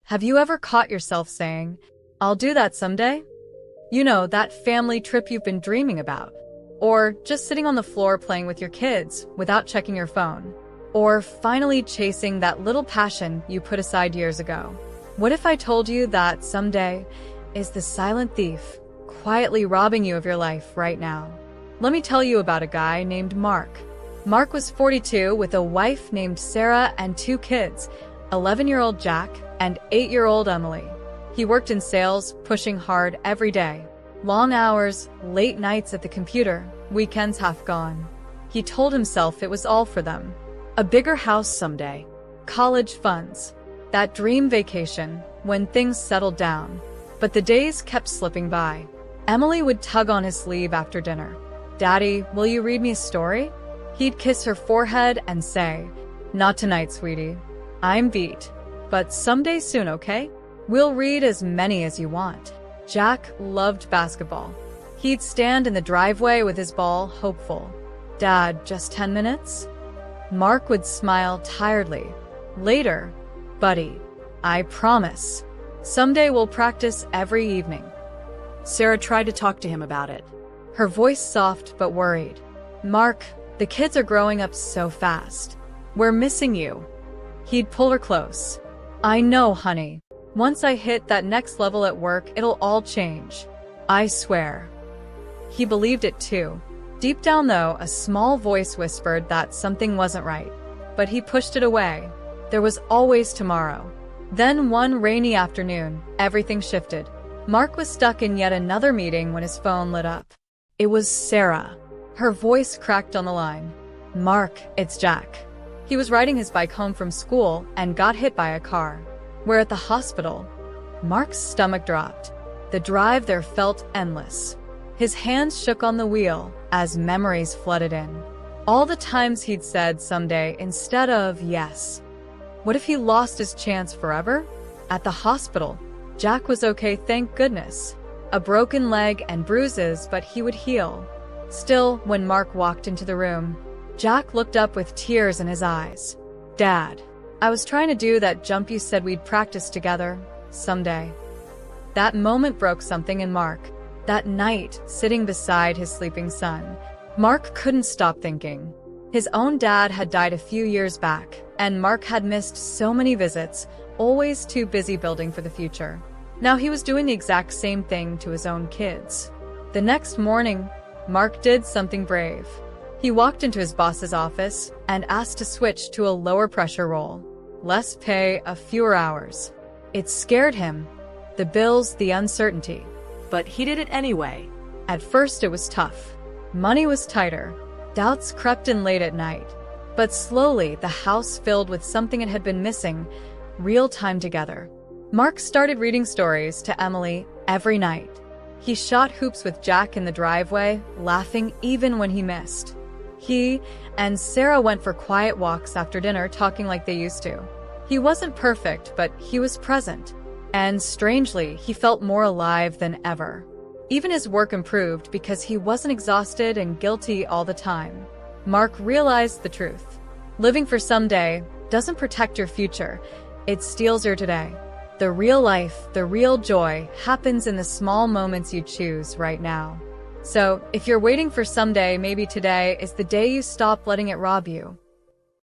Have you ever caught yourself saying, "I'll do that someday"? You know, that family trip you've been dreaming about. Or just sitting on the floor playing with your kids without checking your phone. Or finally chasing that little passion you put aside years ago. What if I told you that someday is the silent thief quietly robbing you of your life right now? Let me tell you about a guy named Mark. Mark was 42 with a wife named Sarah and 2 kids, 11-year-old Jack and 8-year-old Emily. He worked in sales, pushing hard every day. Long hours, late nights at the computer, weekends half gone. He told himself it was all for them. A bigger house someday, college funds, that dream vacation when things settled down. But the days kept slipping by. Emily would tug on his sleeve after dinner. "Daddy, will you read me a story?" He'd kiss her forehead and say, "Not tonight, sweetie. I'm beat. But someday soon, okay? We'll read as many as you want." Jack loved basketball. He'd stand in the driveway with his ball, hopeful. "Dad, just 10 minutes?" Mark would smile tiredly. "Later, buddy. I promise. Someday we'll practice every evening." Sarah tried to talk to him about it. Her voice soft but worried. "Mark, the kids are growing up so fast. We're missing you." He'd pull her close. "I know, honey. Once I hit that next level at work, it'll all change. I swear." He believed it too. Deep down though, a small voice whispered that something wasn't right. But he pushed it away. There was always tomorrow. Then one rainy afternoon, everything shifted. Mark was stuck in yet another meeting when his phone lit up. It was Sarah. Her voice cracked on the line. "Mark, it's Jack." He was riding his bike home from school and got hit by a car. "We're at the hospital." Mark's stomach dropped. The drive there felt endless. His hands shook on the wheel as memories flooded in. All the times he'd said someday instead of yes. What if he lost his chance forever? At the hospital, Jack was okay, thank goodness. A broken leg and bruises, but he would heal. Still, when Mark walked into the room, Jack looked up with tears in his eyes. "Dad, I was trying to do that jump you said we'd practice together someday." That moment broke something in Mark. That night, sitting beside his sleeping son, Mark couldn't stop thinking. His own dad had died a few years back, and Mark had missed so many visits, always too busy building for the future. Now he was doing the exact same thing to his own kids. The next morning, Mark did something brave. He walked into his boss's office and asked to switch to a lower pressure role. Less pay, a fewer hours. It scared him. The bills, the uncertainty. But he did it anyway. At first it was tough. Money was tighter. Doubts crept in late at night. But slowly the house filled with something it had been missing, real time together. Mark started reading stories to Emily every night. He shot hoops with Jack in the driveway, laughing even when he missed. He and Sarah went for quiet walks after dinner, talking like they used to. He wasn't perfect, but he was present. And strangely, he felt more alive than ever. Even his work improved because he wasn't exhausted and guilty all the time. Mark realized the truth. Living for someday doesn't protect your future, it steals your today. The real life, the real joy, happens in the small moments you choose right now. So, if you're waiting for someday, maybe today is the day you stop letting it rob you.